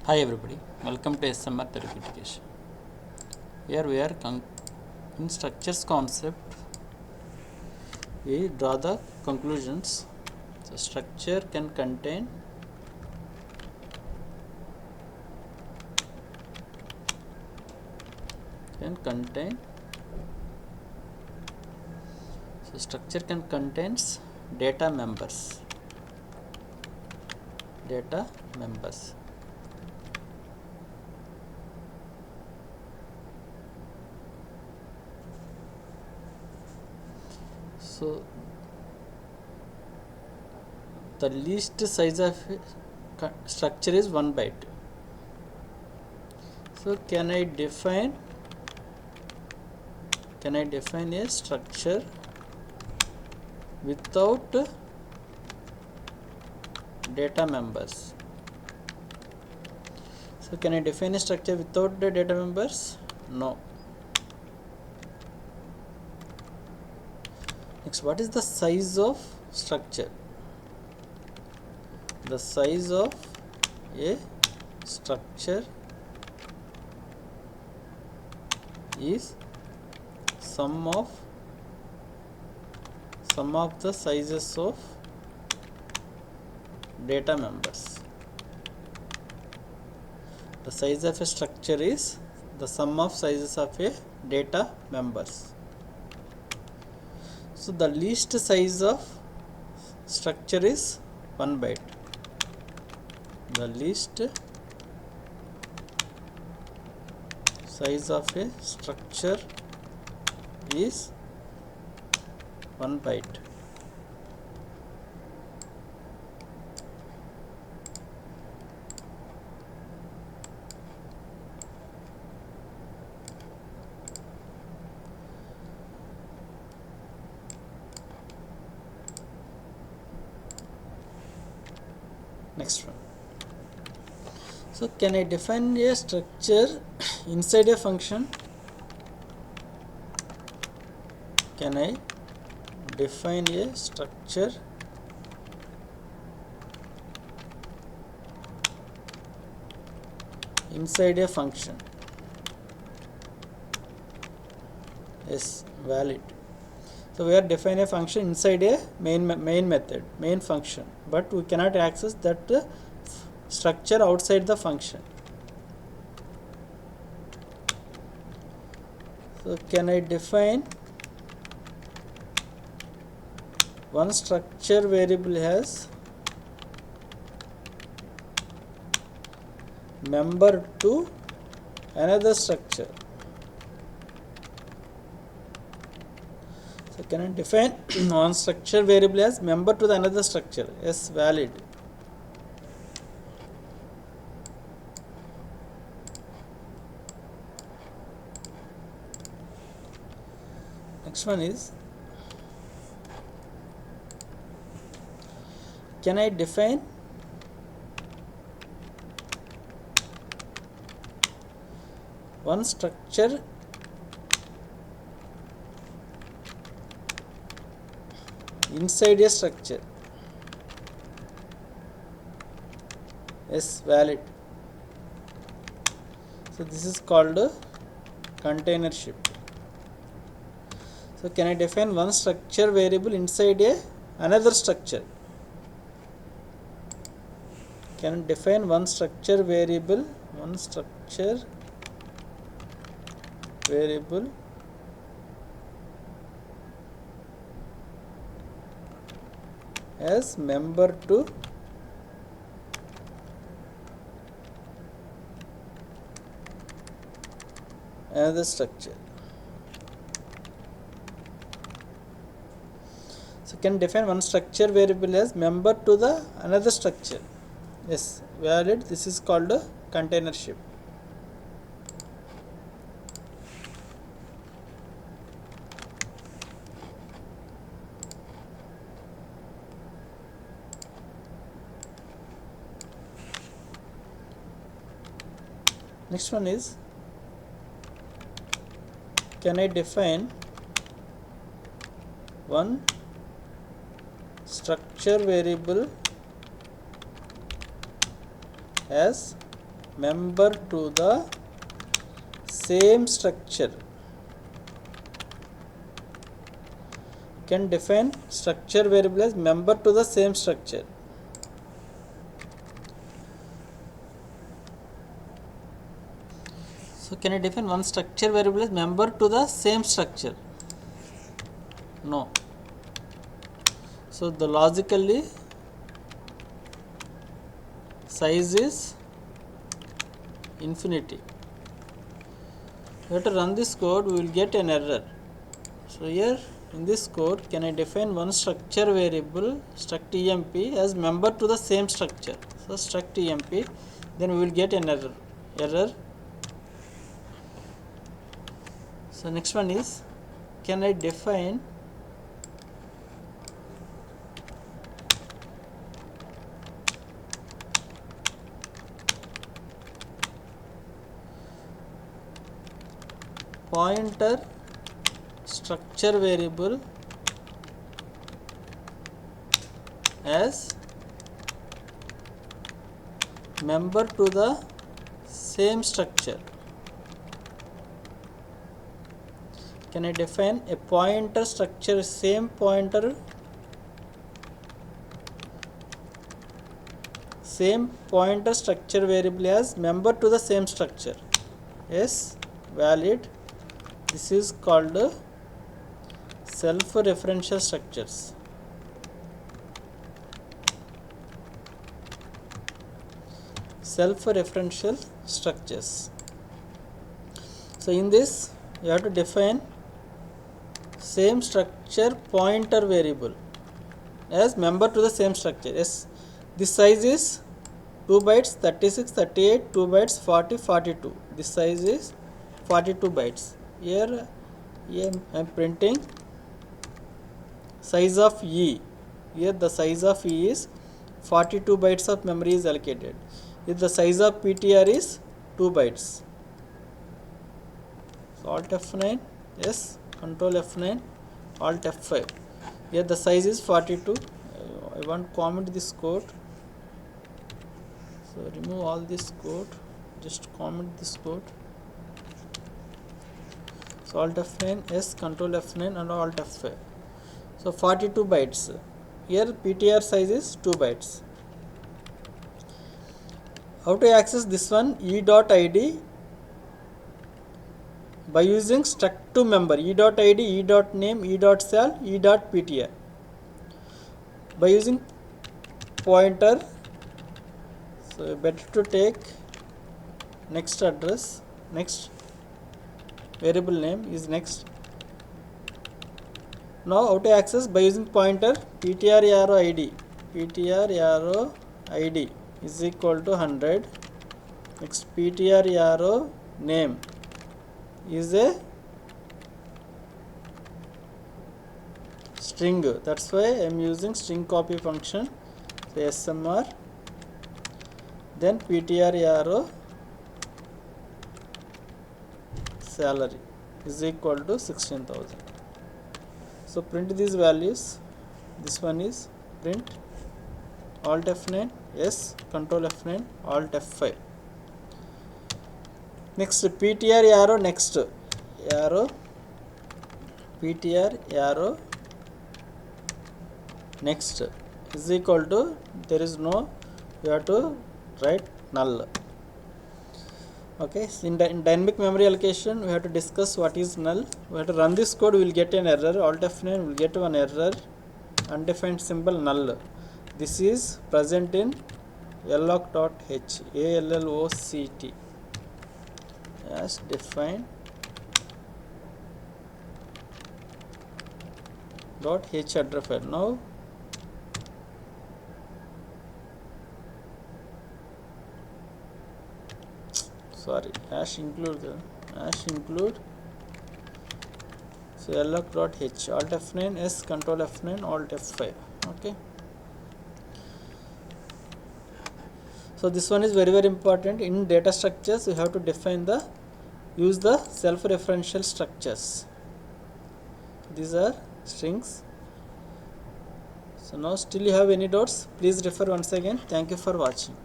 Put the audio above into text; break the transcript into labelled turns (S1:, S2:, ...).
S1: Hi everybody, welcome to SMR Telugu Education. Here we are in structures concept. We draw the conclusions. So structure can contain structure can contains data members. So the least size of structure is 1 byte. So can I define a structure without data members? So can I define a structure without the data members? No. Next, what is the size of structure? The size of a structure is sum of the sizes of data members. The size of a structure is the sum of sizes of a data members. So the least size of structure is 1 byte. The least size of a structure is 1 byte. Next one. So can I define a structure inside a function? Can I define a structure inside a function? Yes, valid. So we are defining a function inside a main function, but we cannot access that structure outside the function. So can I define one structure variable has member to another structure? So can I define one structure variable as member to the another structure? Yes, valid. Next one is, can I define one structure inside a structure? Yes, valid. So this is called containership. So can I define one structure variable inside another structure? Can I define one structure variable as member to another structure? So can define one structure variable as member to the another structure? Yes, valid. This is called containership. Next one is, can I define one structure variable as member to the same structure. Can define structure variable as member to the same structure. So can I define one structure variable as member to the same structure? No. So the logically size is infinity. We have to run this code, we will get an error. So here in this code, can I define one structure variable struct emp as member to the same structure? So struct emp, then we will get an error. So next one is, can I define pointer structure variable as member to the same structure? Can I define a pointer structure, same pointer structure variable as member to the same structure? Yes, valid. This is called self-referential structures. Self-referential structures. So in this, you have to define same structure pointer variable as member to the same structure. Yes, this size is 2 bytes, 36, 38, 2 bytes, 40, 42. This size is 42 bytes. Here I am printing size of E. Here the size of E is 42 bytes of memory is allocated. If the size of PTR is 2 bytes. So Alt F9, yes, Control F9, Alt F5. Here the size is 42. I want to comment this code. So remove all this code. Just comment this code. So Alt F9, yes, Control F9 and Alt F5. So 42 bytes. Here PTR size is 2 bytes. How to access this one? E.id by using struct to member. E.id, E.name, E.sal, E.ptr. By using pointer, so better to take next address, next variable name is next. Now how to access? By using pointer, ptr arrow id, ptr arrow id is equal to 100. Next ptr arrow name is a string, that's why I am using string copy function. So smr, then ptr arrow salary is equal to 16,000. So print these values. This one is print Alt F9, yes, Control F9, Alt F5. Next ptr arrow next arrow, ptr arrow next is equal to, there is no, you have to write null. Okay, so in dynamic memory allocation, we have to discuss what is null. We have to run this code, we will get an error. Alt F9 will get one error, undefined symbol null. This is present in alloc.h, alloct as define .h address file. Now sorry, hash include so alloc.h, Alt F9, S, Control F9, Alt F5. Okay, so this one is very important. In data structures, you have to define use the self-referential structures. These are strings. So now still you have any doubts, please refer once again. Thank you for watching.